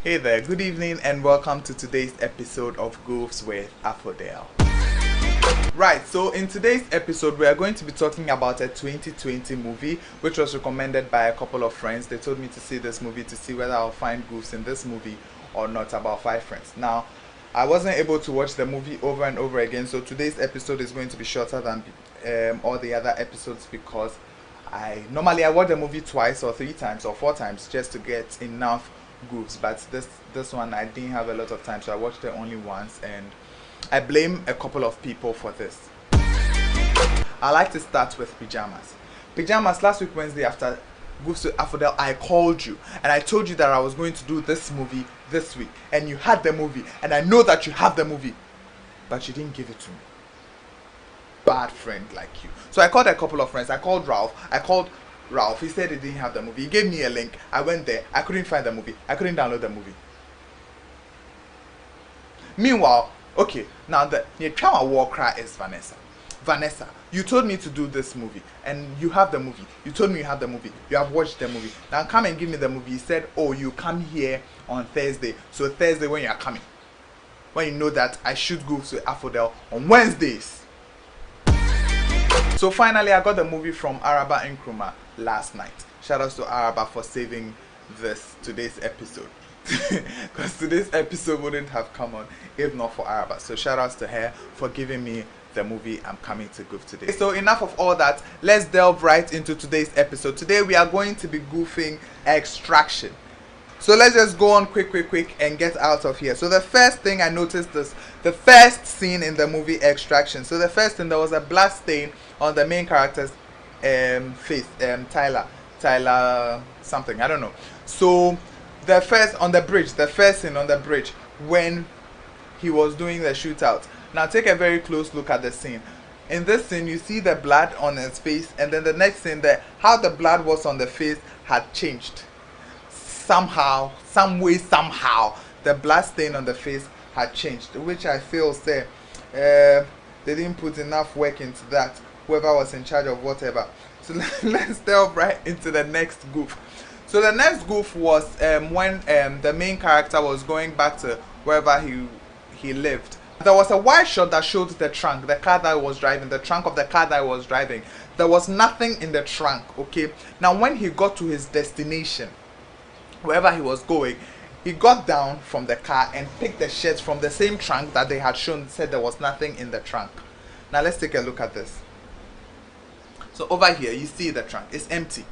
Hey there, good evening and welcome to today's episode of Goofs with Afodel. Right, so in today's episode we are going to be talking about a 2020 movie which was recommended by a couple of friends. They told me to see this movie to see whether I'll find goofs in this movie or not, about 5 friends. Now, I wasn't able to watch the movie over and over again, so today's episode is going to be shorter than all the other episodes because I watch the movie twice or 3 times or 4 times just to get enough goofs, but this one I didn't have a lot of time, so I watched it only once, and I blame a couple of people for this. I like to start with pajamas. Last week Wednesday after Goofs with Afodel, I called you and I told you that I was going to do this movie this week, and you had the movie, and I know that you have the movie, but you didn't give it to me. Bad friend like you. So I called a couple of friends. I called Ralph. He said he didn't have the movie. He gave me a link. I went there. I couldn't find the movie. I couldn't download the movie. Meanwhile, okay, now the trauma war cry is Vanessa. Vanessa, you told me to do this movie and you have the movie. You told me you have the movie. You have watched the movie. Now come and give me the movie. You said, oh, you come here on Thursday. So Thursday when you are coming. When you know that I should go to Afodel on Wednesdays. So finally I got the movie from Araba Nkrumah last night. Shout out to Araba for saving today's episode. Because today's episode wouldn't have come on if not for Araba. So shout outs to her for giving me the movie I'm coming to goof today. So enough of all that. Let's delve right into today's episode. Today we are going to be goofing Extraction. So let's just go on quick and get out of here. So the first thing I noticed is the first scene in the movie Extraction. So the first thing, there was a blood stain on the main character's face, Tyler something, I don't know. So the first scene on the bridge when he was doing the shootout. Now take a very close look at the scene. In this scene you see the blood on his face, and then the next scene, how the blood was on the face had changed. Somehow the blood stain on the face had changed, which I feel they didn't put enough work into that, whoever was in charge of whatever. So let's delve right into the next goof. So the next goof was when the main character was going back to wherever he lived. There was a wide shot that showed the trunk, the car that I was driving, the trunk of the car that I was driving. There was nothing in the trunk, okay? Now when he got to his destination, wherever he was going, he got down from the car and picked the shirts from the same trunk that they had said there was nothing in the trunk. Now let's take a look at this. So over here you see the trunk, it's empty,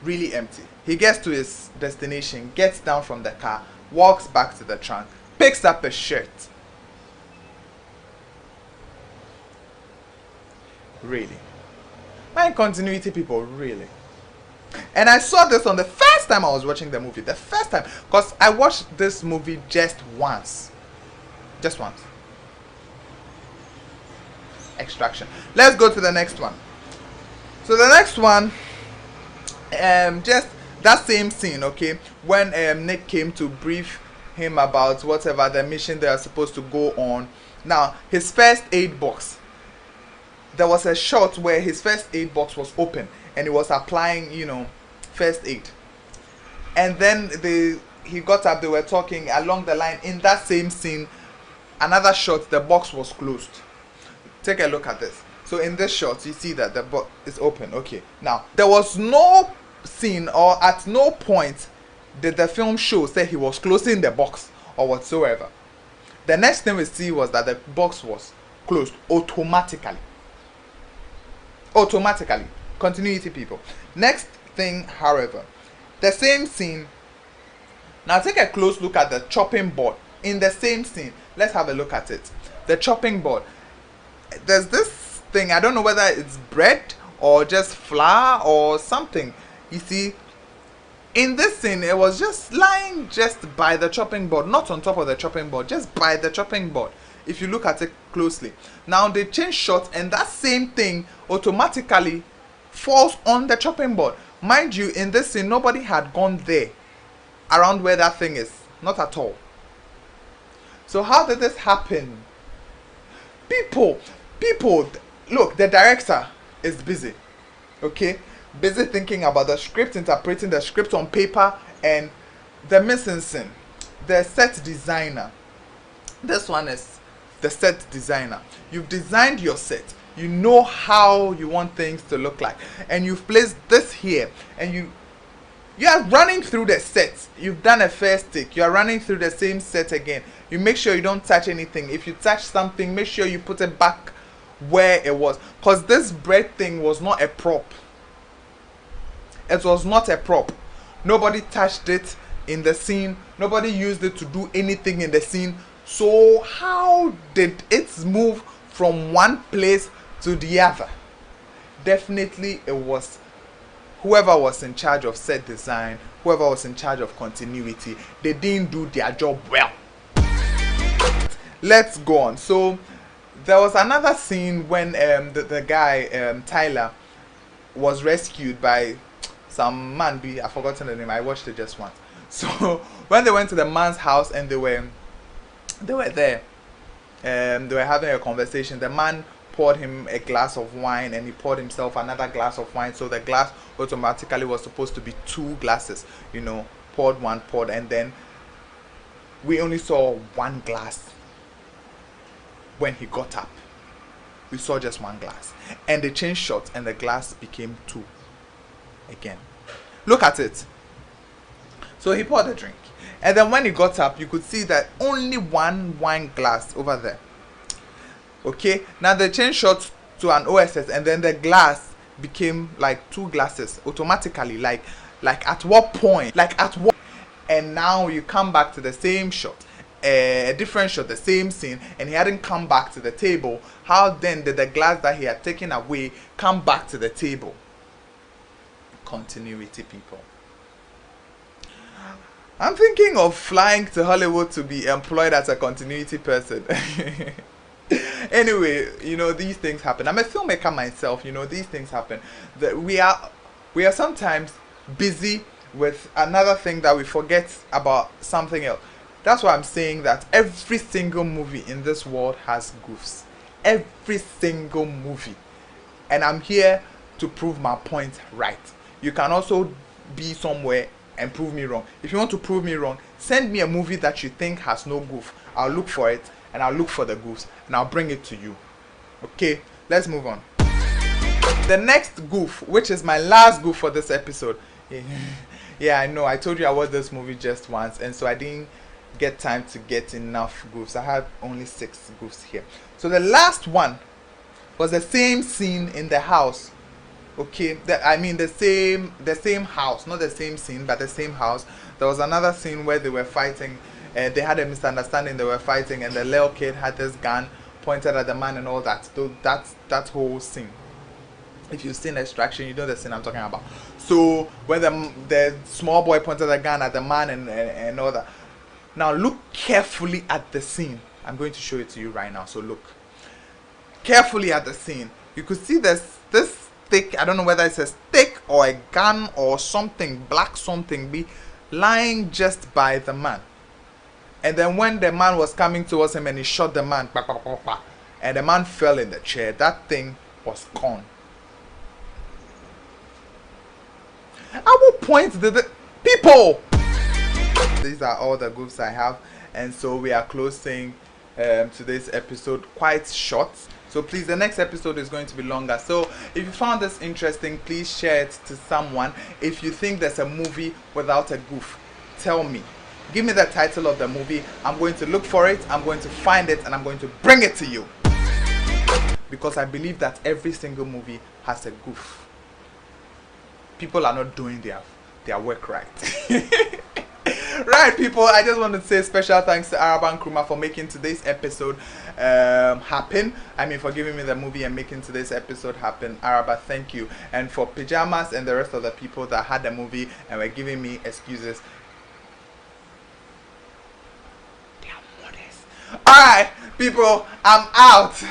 really empty. He gets to his destination, gets down from the car, walks back to the trunk, picks up a shirt. Really? My continuity people, really? And I saw this on the first time I was watching the movie. The first time. Because I watched this movie just once. Just once. Extraction. Let's go to the next one. So the next one, just that same scene, okay? When Nick came to brief him about whatever the mission they are supposed to go on. Now, his first aid box. There was a shot where his first aid box was open and he was applying, first aid. And then he got up, they were talking along the line. In that same scene, another shot, the box was closed. Take a look at this. So in this shot, you see that the box is open. Okay. Now, there was no scene or at no point did the film show say he was closing the box or whatsoever. The next thing we see was that the box was closed automatically. Continuity people. Next thing, however, the same scene. Now take a close look at the chopping board in the same scene. Let's have a look at it. The chopping board. There's this thing, I don't know whether it's bread or just flour or something. You see, in this scene it was just lying just by the chopping board, not on top of the chopping board, just by the chopping board. If you look at it closely. Now they change shots and that same thing automatically falls on the chopping board. Mind you, in this scene nobody had gone there around where that thing is. Not at all. So how did this happen? People, look, the director is busy. Okay? Busy thinking about the script, interpreting the script on paper, and the missing scene. the set designer. This one is the set designer. You've designed your set. You know how you want things to look like, and you've placed this here, and you are running through the set. You've done a first take. You are running through the same set again. You make sure you don't touch anything. If you touch something, make sure you put it back where it was. Because this bread thing was not a prop. It was not a prop. Nobody touched it in the scene. Nobody used it to do anything in the scene. So how did it move from one place to the other? Definitely it was whoever was in charge of set design, whoever was in charge of continuity. They didn't do their job well. Let's go on. So there was another scene when the guy Tyler was rescued by some man. I've forgotten the name. I watched it just once. So when they went to the man's house and they were there, they were having a conversation. The man poured him a glass of wine and he poured himself another glass of wine. So the glass automatically was supposed to be 2 glasses. Poured one, and then we only saw one glass. When he got up, we saw just one glass, and they changed shots and the glass became 2 again. Look at it. So he poured a drink, and then when he got up, you could see that only one wine glass over there. Okay, now they changed shots to an OSS, and then the glass became like 2 glasses automatically. Like at what point? And now you come back to the same shot, a different shot, the same scene, and he hadn't come back to the table. How then did the glass that he had taken away come back to the table? Continuity, people. I'm thinking of flying to Hollywood to be employed as a continuity person. Anyway, these things happen. I'm a filmmaker myself. These things happen. We are sometimes busy with another thing that we forget about something else. That's why I'm saying that every single movie in this world has goofs. Every single movie. And I'm here to prove my point right. You can also be somewhere and prove me wrong. If you want to prove me wrong, send me a movie that you think has no goof. I'll look for it, and I'll look for the goofs, and I'll bring it to you. Okay, let's move on. The next goof, which is my last goof for this episode. Yeah, I know. I told you I watched this movie just once, and so I didn't get time to get enough goofs. I have only 6 goofs here. So the last one was the same scene in the house. Okay, the same house, not the same scene, but the same house. There was another scene where they were fighting. They had a misunderstanding. They were fighting, and the little kid had this gun pointed at the man and all that. So that whole scene. If you've seen Extraction, you know the scene I'm talking about. So when the small boy pointed the gun at the man and all that. Now look carefully at the scene. I'm going to show it to you right now. So look carefully at the scene. You could see this stick. I don't know whether it's a stick or a gun or something, black something, be lying just by the man. And then when the man was coming towards him and he shot the man, and the man fell in the chair, that thing was gone. At what point did the people? These are all the goofs I have, and so we are closing today's episode quite short. So please, the next episode is going to be longer. So if you found this interesting, please share it to someone. If you think there's a movie without a goof, tell me. Give me the title of the movie. I'm going to look for it. I'm going to find it, and I'm going to bring it to you. Because I believe that every single movie has a goof. People are not doing their work right. Right, people, I just want to say special thanks to Araba Nkrumah for making today's episode happen. For giving me the movie and making today's episode happen. Araba, thank you. And for Pajamas and the rest of the people that had the movie and were giving me excuses. They are modest. Alright, people, I'm out.